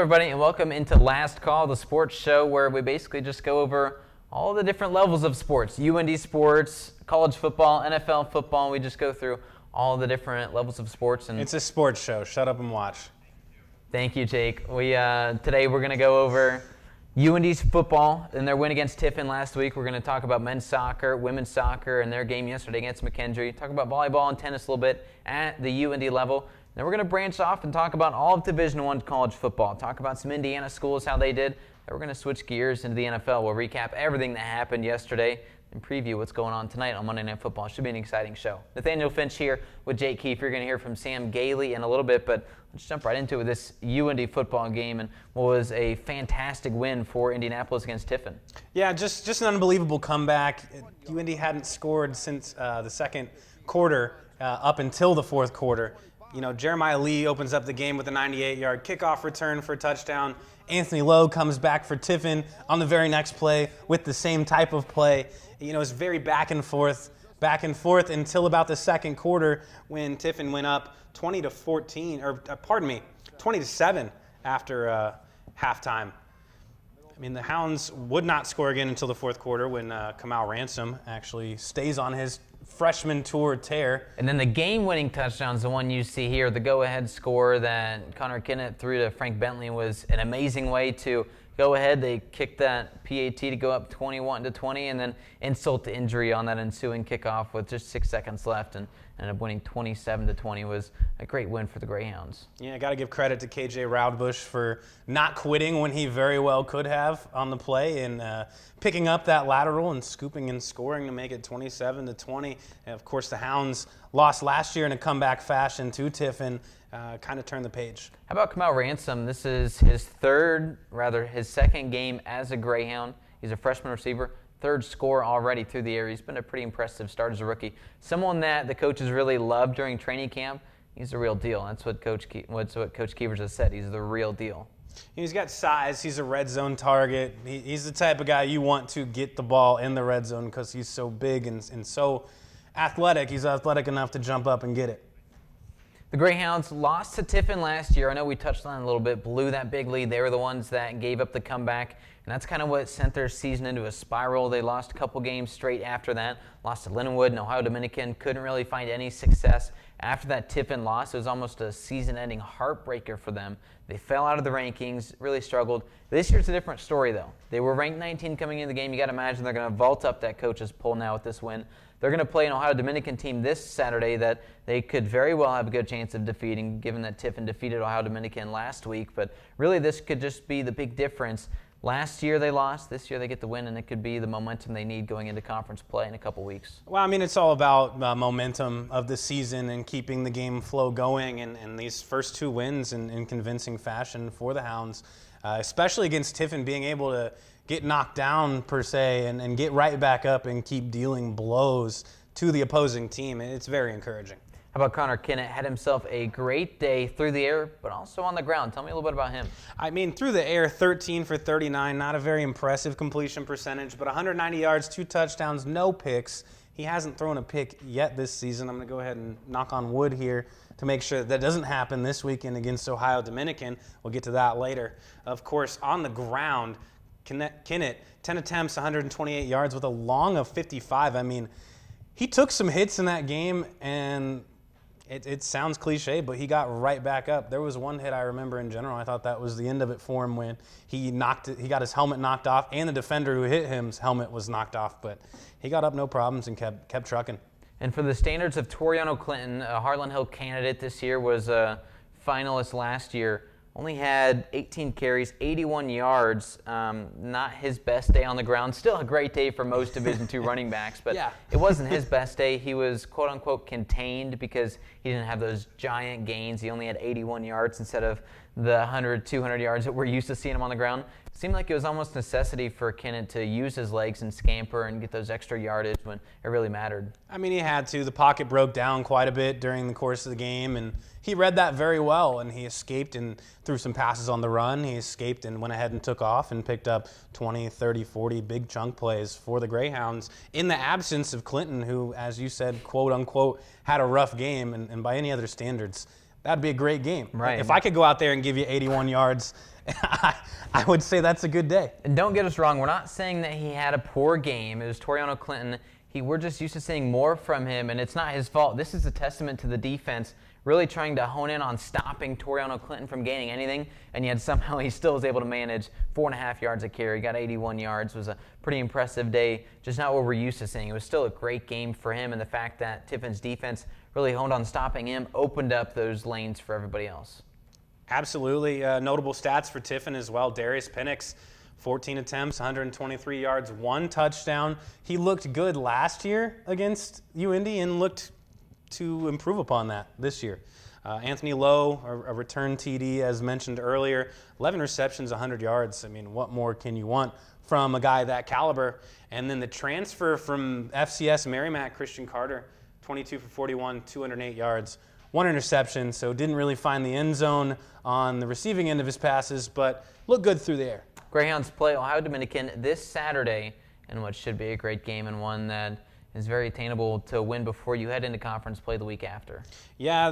everybody, and welcome into Last Call, the sports show where we basically just go over all the different levels of sports. UINDY sports, college football, NFL football, and we just go through all the different levels of sports. And it's a sports show. Shut up and watch. Thank you, Jake. Today we're going to go over UINDY's football and their win against Tiffin last week. We're going to talk about men's soccer, women's soccer, and their game yesterday against McKendree. Talk about volleyball and tennis a little bit at the UINDY level. Then we're going to branch off and talk about all of Division I college football. Talk about some Indiana schools, how they did. Then we're going to switch gears into the NFL. We'll recap everything that happened yesterday and preview what's going on tonight on Monday Night Football. It should be an exciting show. Nathaniel Finch here with Jake Keefe. You're going to hear from Sam Gailey in a little bit, but let's jump right into it with this UINDY football game and what was a fantastic win for Indianapolis against Tiffin. Yeah, just an unbelievable comeback. UINDY hadn't scored since the second quarter up until the fourth quarter. You know, Jeremiah Lee opens up the game with a 98-yard kickoff return for a touchdown. Anthony Lowe comes back for Tiffin on the very next play with the same type of play. You know, it's very back and forth until about the second quarter when Tiffin went up 20-7 after halftime. I mean, the Hounds would not score again until the fourth quarter when Kamal Ransom actually stays on his freshman tour tear. And then the game-winning touchdown is the one you see here. The go-ahead score that Connor Kinnett threw to Frank Bentley was an amazing way to go ahead. They kicked that PAT to go up 21-20, and then insult to injury on that ensuing kickoff with just 6 seconds left, and ended up winning 27-20. Was a great win for the Greyhounds. Yeah, got to give credit to KJ Roudbush for not quitting when he very well could have on the play and picking up that lateral and scooping and scoring to make it 27-20. And of course, the Hounds lost last year in a comeback fashion to Tiffin. Kind of turned the page. How about Kamal Ransom? This is his second game as a Greyhound. He's a freshman receiver. Third score already through the air. He's been a pretty impressive start as a rookie. Someone that the coaches really loved during training camp. He's the real deal. That's what Coach Keevers has said. He's the real deal. He's got size. He's a red zone target. He's the type of guy you want to get the ball in the red zone because he's so big and so athletic. He's athletic enough to jump up and get it. The Greyhounds lost to Tiffin last year. I know we touched on it a little bit, blew that big lead. They were the ones that gave up the comeback, and that's kind of what sent their season into a spiral. They lost a couple games straight after that. Lost to Lindenwood and Ohio Dominican. Couldn't really find any success. After that Tiffin loss, it was almost a season-ending heartbreaker for them. They fell out of the rankings, really struggled. This year's a different story, though. They were ranked 19 coming into the game. You got to imagine they're going to vault up that coach's poll now with this win. They're going to play an Ohio Dominican team this Saturday that they could very well have a good chance of defeating, given that Tiffin defeated Ohio Dominican last week. But really, this could just be the big difference. Last year they lost. This year they get the win, and it could be the momentum they need going into conference play in a couple weeks. Well, I mean, it's all about momentum of the season and keeping the game flow going. And these first two wins in convincing fashion for the Hounds, especially against Tiffin, being able to get knocked down, per se, and get right back up and keep dealing blows to the opposing team. It's very encouraging. How about Connor Kinnett? Had himself a great day through the air, but also on the ground. Tell me a little bit about him. I mean, through the air, 13 for 39, not a very impressive completion percentage, but 190 yards, 2 touchdowns, no picks. He hasn't thrown a pick yet this season. I'm going to go ahead and knock on wood here to make sure that doesn't happen this weekend against Ohio Dominican. We'll get to that later. Of course, on the ground, Kinnett, 10 attempts, 128 yards with a long of 55. I mean, he took some hits in that game, and it sounds cliche, but he got right back up. There was one hit I remember in general. I thought that was the end of it for him when he got his helmet knocked off, and the defender who hit him's helmet was knocked off. But he got up no problems and kept trucking. And for the standards of Toriano Clinton, a Harlan Hill candidate this year, was a finalist last year. Only had 18 carries, 81 yards. Not his best day on the ground. Still a great day for most Division II running backs, but yeah. It wasn't his best day. He was quote-unquote contained because he didn't have those giant gains. He only had 81 yards instead of the 100, 200 yards that we're used to seeing him on the ground. It seemed like it was almost necessity for Kinnett to use his legs and scamper and get those extra yardage when it really mattered. I mean, he had to. The pocket broke down quite a bit during the course of the game, and he read that very well, and he escaped and threw some passes on the run. He escaped and went ahead and took off and picked up 20, 30, 40 big chunk plays for the Greyhounds in the absence of Clinton, who, as you said, quote-unquote, had a rough game, and by any other standards, that'd be a great game. Right. If I could go out there and give you 81 yards I would say that's a good day. And don't get us wrong, we're not saying that he had a poor game. It was Toriano Clinton. We're just used to seeing more from him, and it's not his fault. This is a testament to the defense really trying to hone in on stopping Toriano Clinton from gaining anything, and yet somehow he still was able to manage 4.5 yards a carry, got 81 yards. It was a pretty impressive day, just not what we're used to seeing. It was still a great game for him, and the fact that Tiffin's defense really honed on stopping him opened up those lanes for everybody else. Absolutely. Notable stats for Tiffin as well. Darius Penix, 14 attempts, 123 yards, 1 touchdown. He looked good last year against UIndy and looked to improve upon that this year. Anthony Lowe, a return TD, as mentioned earlier, 11 receptions, 100 yards. I mean, what more can you want from a guy that caliber? And then the transfer from FCS Merrimack, Christian Carter, 22 for 41, 208 yards, 1 interception, so didn't really find the end zone on the receiving end of his passes, but looked good through the air. Greyhounds play Ohio Dominican this Saturday in what should be a great game and one that is very attainable to win before you head into conference play the week after. Yeah,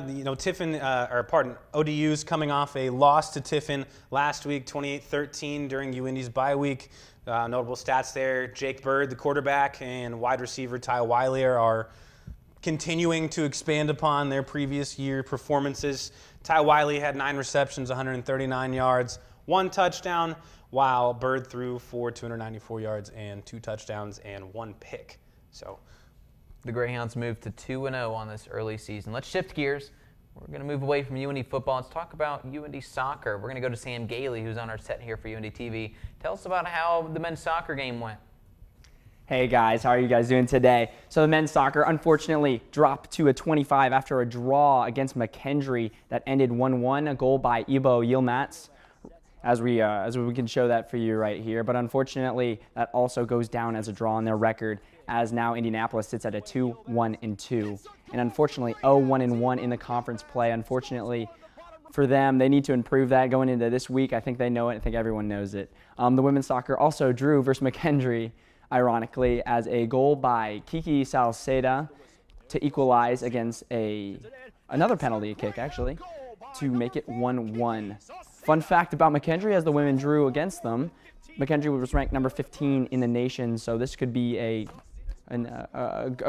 ODU's coming off a loss to Tiffin last week, 28-13 during UIndy's bye week. Notable stats there, Jake Bird, the quarterback, and wide receiver Ty Wiley are continuing to expand upon their previous year performances. Ty Wiley had 9 receptions, 139 yards, 1 touchdown, while Bird threw for 294 yards and 2 touchdowns and 1 pick. So the Greyhounds moved to 2-0 on this early season. Let's shift gears. We're going to move away from UIndy football. Let's talk about UIndy soccer. We're going to go to Sam Gailey, who's on our set here for UIndy TV. Tell us about how the men's soccer game went. Hey guys, how are you guys doing today? So the men's soccer unfortunately dropped to a 25 after a draw against McKendree that ended 1-1, a goal by Ibo Yilmaz, as we can show that for you right here. But unfortunately, that also goes down as a draw on their record, as now Indianapolis sits at a 2-1-2. And unfortunately, 0-1-1 in the conference play. Unfortunately for them, they need to improve that going into this week. I think they know it. I think everyone knows it. The women's soccer also drew versus McKendree, ironically, as a goal by Kiki Salceda to equalize against another penalty kick, actually, to make it 1-1. Fun fact about McKendree, as the women drew against them, McKendree was ranked number 15 in the nation, so this could be a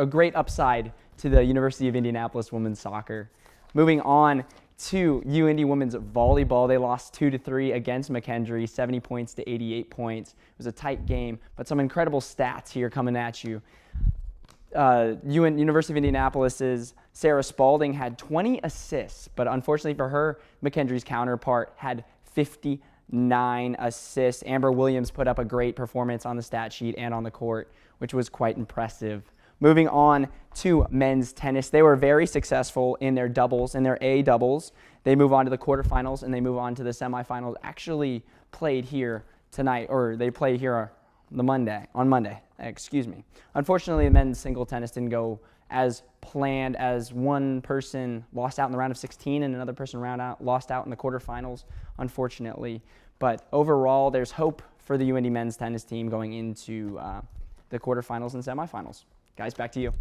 great upside to the University of Indianapolis women's soccer. Moving on to UIndy women's volleyball, they lost 2-3 against McKendree, 70 points to 88 points. It was a tight game, but some incredible stats here coming at you. University of Indianapolis's Sarah Spalding had 20 assists, but unfortunately for her, McKendree's counterpart had 59 assists. Amber Williams put up a great performance on the stat sheet and on the court, which was quite impressive. Moving on to men's tennis, they were very successful in their doubles, in their A doubles. They move on to the quarterfinals and they move on to the semifinals. Actually played here tonight, or they play here on Monday. Unfortunately, the men's single tennis didn't go as planned, as one person lost out in the round of 16 and another person lost out in the quarterfinals, unfortunately. But overall, there's hope for the UIndy men's tennis team going into the quarterfinals and semifinals. Guys, back to you.